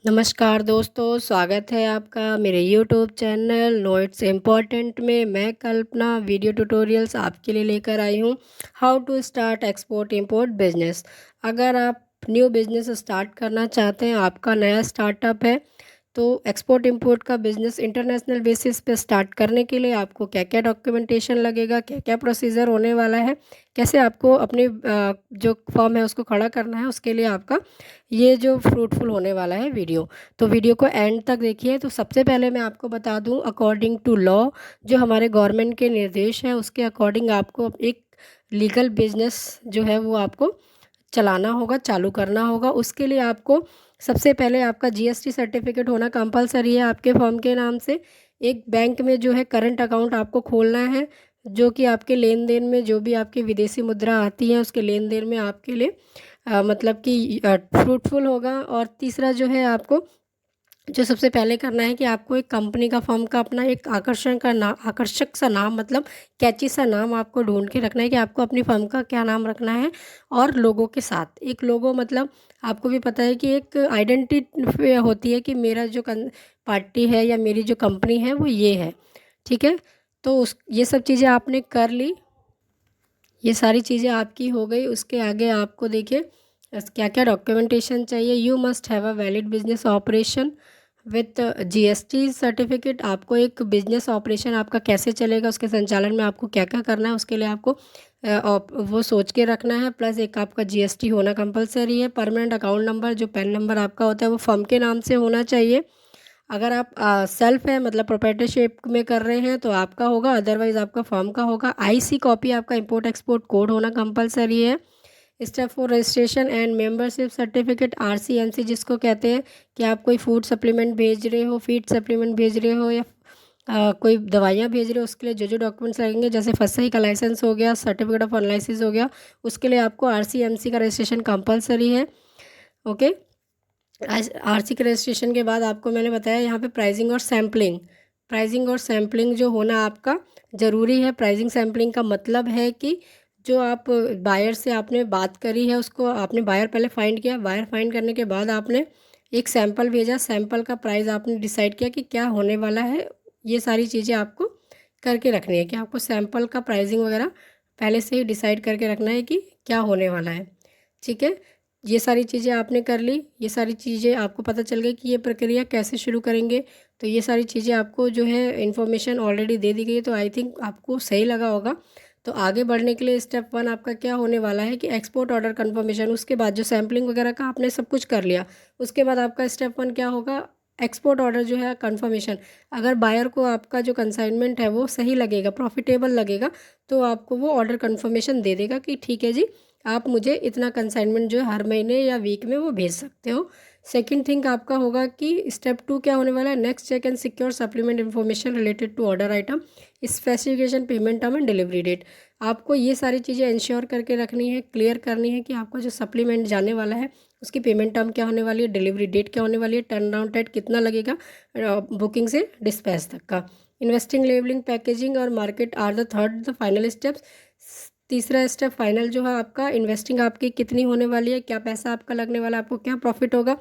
नमस्कार दोस्तों, स्वागत है आपका मेरे YouTube channel know it's important में। मैं कल्पना वीडियो ट्यूटोरियल्स आपके लिए लेकर आई हूँ। How to start export import business. अगर आप न्यू बिजनेस स्टार्ट करना चाहते हैं, आपका नया स्टार्टअप है, तो एक्सपोर्ट इंपोर्ट का बिज़नेस इंटरनेशनल बेसिस पे स्टार्ट करने के लिए आपको क्या क्या डॉक्यूमेंटेशन लगेगा, क्या क्या प्रोसीजर होने वाला है, कैसे आपको अपनी जो फॉर्म है उसको खड़ा करना है, उसके लिए आपका ये जो फ्रूटफुल होने वाला है वीडियो। तो वीडियो को एंड तक देखिए। तो सबसे पहले मैं आपको बता दूं, अकॉर्डिंग टू लॉ, जो हमारे गवर्नमेंट के निर्देश हैं उसके अकॉर्डिंग आपको एक लीगल बिजनेस जो है वो आपको चलाना होगा, चालू करना होगा। उसके लिए आपको सबसे पहले आपका जीएसटी सर्टिफिकेट होना कंपलसरी है आपके फर्म के नाम से। एक बैंक में जो है करंट अकाउंट आपको खोलना है, जो कि आपके लेन देन में जो भी आपकी विदेशी मुद्रा आती है उसके लेन देन में आपके लिए मतलब कि फ्रूटफुल होगा। और तीसरा जो है आपको जो सबसे पहले करना है कि आपको एक कंपनी का फर्म का अपना एक आकर्षक सा नाम, मतलब कैची सा नाम आपको ढूंढ के रखना है कि आपको अपनी फर्म का क्या नाम रखना है। और लोगों के साथ एक लोगो, मतलब आपको भी पता है कि एक आइडेंटिटी होती है कि मेरा जो पार्टी है या मेरी जो कंपनी है वो ये है। ठीक है, तो उस ये सब चीज़ें आपने कर ली, ये सारी चीज़ें आपकी हो गई। उसके आगे आपको देखिए क्या क्या डॉक्यूमेंटेशन चाहिए। You must have a valid business operation with GST certificate. आपको एक बिजनेस ऑपरेशन आपका कैसे चलेगा, उसके संचालन में आपको क्या क्या करना है, उसके लिए आपको वो सोच के रखना है। प्लस एक आपका जीएसटी होना कंपलसरी है। परमानेंट अकाउंट नंबर, जो पैन नंबर आपका होता है वो फर्म के नाम से होना चाहिए। अगर आप सेल्फ है, मतलब प्रोप्राइटरशिप में कर रहे हैं, तो आपका होगा, अदरवाइज आपका फर्म का होगा। आईसी कॉपी आपका इंपोर्ट एक्सपोर्ट कोड होना कंपलसरी है। Step for registration and membership certificate, RCMC जिसको कहते हैं, कि आप कोई फूड सप्लीमेंट भेज रहे हो, फीड सप्लीमेंट भेज रहे हो, या कोई दवाइयाँ भेज रहे हो, उसके लिए जो जो डॉक्यूमेंट्स लगेंगे, जैसे फसई का लाइसेंस हो गया, सर्टिफिकेट ऑफ अनलाइसिस हो गया, उसके लिए आपको आरसीएमसी का रजिस्ट्रेशन कंपलसरी है। ओके, आरसी के रजिस्ट्रेशन के बाद आपको मैंने बताया यहाँ पे प्राइसिंग और सैम्पलिंग जो होना आपका ज़रूरी है। प्राइसिंग सैम्पलिंग का मतलब है कि जो आप बायर से आपने बात करी है, उसको आपने बायर पहले फाइंड किया, बायर फाइंड करने के बाद आपने एक सैंपल भेजा, सैंपल का प्राइस आपने डिसाइड किया कि क्या होने वाला है। ये सारी चीज़ें आपको करके रखनी है कि आपको सैंपल का प्राइसिंग वगैरह पहले से ही डिसाइड करके रखना है कि क्या होने वाला है। ठीक है, ये सारी चीज़ें आपने कर ली, ये सारी चीज़ें आपको पता चल गई कि ये प्रक्रिया कैसे शुरू करेंगे। तो ये सारी चीज़ें आपको जो है इन्फॉर्मेशन ऑलरेडी दे दी गई है, तो आई थिंक आपको सही लगा होगा। तो आगे बढ़ने के लिए स्टेप 1 आपका क्या होने वाला है कि एक्सपोर्ट ऑर्डर कंफर्मेशन। उसके बाद जो सैम्पलिंग वगैरह का आपने सब कुछ कर लिया, उसके बाद आपका स्टेप 1 क्या होगा, एक्सपोर्ट ऑर्डर जो है कंफर्मेशन। अगर बायर को आपका जो कंसाइनमेंट है वो सही लगेगा, प्रॉफिटेबल लगेगा, तो आपको वो ऑर्डर कंफर्मेशन दे देगा कि ठीक है जी, आप मुझे इतना कंसाइनमेंट जो है हर महीने या वीक में वो भेज सकते हो। सेकंड थिंग आपका होगा कि स्टेप 2 क्या होने वाला है, next check and secure supplement information related to order item, specification, payment term and delivery date. आपको ये सारी चीज़ें इंश्योर करके रखनी है, क्लियर करनी है कि आपका जो सप्लीमेंट जाने वाला है उसकी पेमेंट टर्म क्या होने वाली है, डिलीवरी डेट क्या होने वाली है, टर्न अराउंड डेट कितना लगेगा बुकिंग से डिस्पैच तक का। इन्वेस्टिंग, लेबलिंग, पैकेजिंग और market are the third the final steps. तीसरा स्टेप फाइनल जो है आपका, इन्वेस्टिंग आपकी कितनी होने वाली है, क्या पैसा आपका लगने वाला है, आपको क्या प्रॉफिट होगा,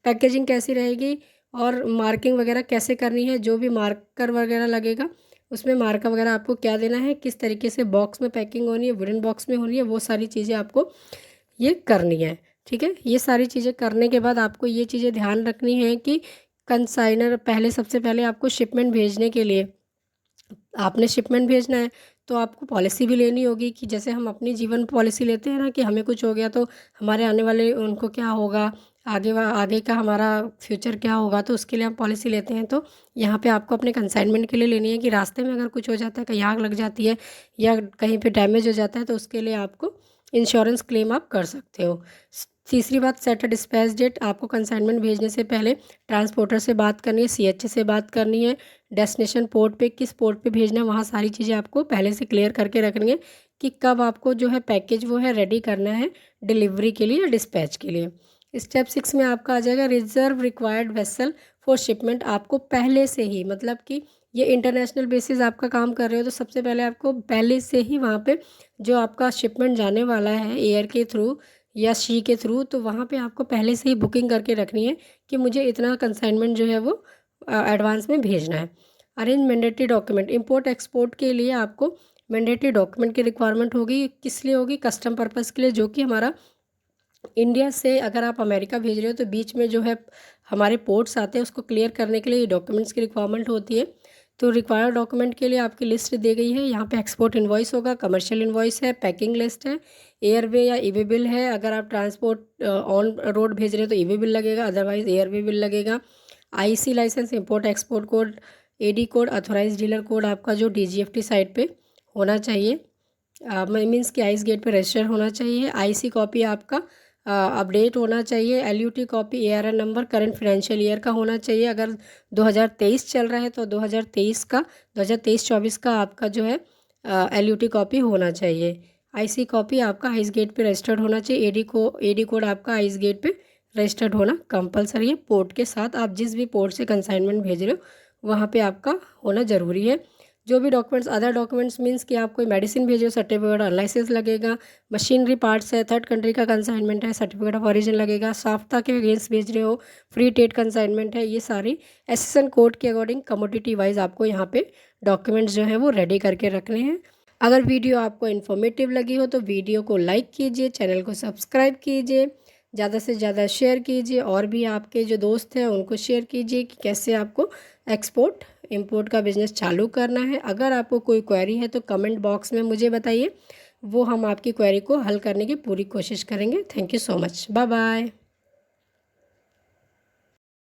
पैकेजिंग कैसी रहेगी, और मार्किंग वगैरह कैसे करनी है, जो भी मार्कर वगैरह लगेगा उसमें मार्कर वगैरह आपको क्या देना है, किस तरीके से बॉक्स में पैकिंग होनी है, वुडन बॉक्स में होनी है, वो सारी चीज़ें आपको ये करनी है। ठीक है, ये सारी चीज़ें करने के बाद आपको ये चीज़ें ध्यान रखनी है कि कंसाइनर, पहले सबसे पहले आपको शिपमेंट भेजने के लिए, आपने शिपमेंट भेजना है तो आपको पॉलिसी भी लेनी होगी कि जैसे हम अपनी जीवन पॉलिसी लेते हैं ना, कि हमें कुछ हो गया तो हमारे आने वाले उनको क्या होगा, आगे का हमारा फ्यूचर क्या होगा, तो उसके लिए हम पॉलिसी लेते हैं। तो यहाँ पे आपको अपने कंसाइनमेंट के लिए लेनी है कि रास्ते में अगर कुछ हो जाता है, कहीं आग लग जाती है या कहीं पे डैमेज हो जाता है, तो उसके लिए आपको इंश्योरेंस क्लेम आप कर सकते हो। तीसरी बात, सेट अ डिस्पैच डेट। आपको कंसाइनमेंट भेजने से पहले ट्रांसपोर्टर से बात करनी है, सीएचए से बात करनी है, डेस्टिनेशन पोर्ट पे, किस पोर्ट पे भेजना है, वहाँ सारी चीज़ें आपको पहले से क्लियर करके रखनी है कि कब आपको जो है पैकेज वो है रेडी करना है डिलीवरी के लिए या डिस्पैच के लिए। स्टेप 6 में आपका आ जाएगा reserve required vessel for shipment. आपको पहले से ही, मतलब कि ये इंटरनेशनल बेसिस आपका काम कर रहे हो, तो सबसे पहले आपको पहले से ही वहाँ पे जो आपका शिपमेंट जाने वाला है एयर के थ्रू या शी के थ्रू, तो वहाँ पे आपको पहले से ही बुकिंग करके रखनी है कि मुझे इतना कंसाइनमेंट जो है वो एडवांस में भेजना है। Arrange mandatory document, import export के लिए आपको मैंडेटरी डॉक्यूमेंट की रिक्वायरमेंट होगी। किस लिए होगी? कस्टम पर्पज़ के लिए, जो कि हमारा इंडिया से अगर आप अमेरिका भेज रहे हो तो बीच में जो है हमारे पोर्ट्स आते हैं, उसको क्लियर करने के लिए डॉक्यूमेंट्स की रिक्वायरमेंट होती है। तो रिक्वायर्ड डॉक्यूमेंट के लिए आपकी लिस्ट दी गई है। यहाँ पे एक्सपोर्ट इनवॉइस होगा, कमर्शियल इनवॉइस है, पैकिंग लिस्ट है, एयरवे या ईवे बिल है। अगर आप ट्रांसपोर्ट ऑन रोड भेज रहे हो तो ईवे बिल लगेगा, अदरवाइज एयरवे बिल लगेगा। IC licence, import export code, AD code, authorise dealer code आपका जो डीजीएफटी साइट पे होना चाहिए, मीन्स कि आइस गेट पे रजिस्टर होना चाहिए। आईसी कॉपी आपका अपडेट होना चाहिए। LUT copy, ARN number current financial year का होना चाहिए। अगर 2023 चल रहा है तो 2023-24 का आपका जो है एलयूटी कॉपी होना चाहिए। आईसी कॉपी आपका आइस गेट पे रजिस्टर्ड होना चाहिए। एडी कोड आपका आइस गेट पे रजिस्टर्ड होना कंपलसरी है। पोर्ट के साथ आप जिस भी पोर्ट से कंसाइनमेंट भेज रहे हो वहाँ पे आपका होना ज़रूरी है। जो भी डॉक्यूमेंट्स, अदर डॉक्यूमेंट्स मीन्स कि आप कोई मेडिसिन भेजो, सर्टिफिकेट और लाइसेंस लगेगा। मशीनरी पार्ट्स है, थर्ड कंट्री का कंसाइनमेंट है, सर्टिफिकेट ऑफ ओरिजिन लगेगा। साफ्ता के अगेंस्ट भेज रहे हो, फ्री ट्रेड कंसाइनमेंट है। ये सारी एसएसएन कोड के अकॉर्डिंग कमोडिटी वाइज आपको यहाँ पे डॉक्यूमेंट्स जो है वो रेडी करके रखने हैं। अगर वीडियो आपको इन्फॉर्मेटिव लगी हो तो वीडियो को लाइक कीजिए, चैनल को सब्सक्राइब कीजिए, ज़्यादा से ज़्यादा शेयर कीजिए, और भी आपके जो दोस्त हैं उनको शेयर कीजिए कि कैसे आपको एक्सपोर्ट इंपोर्ट का बिज़नेस चालू करना है। अगर आपको कोई क्वेरी है तो कमेंट बॉक्स में मुझे बताइए, वो हम आपकी क्वेरी को हल करने की पूरी कोशिश करेंगे। Thank you so much, bye bye.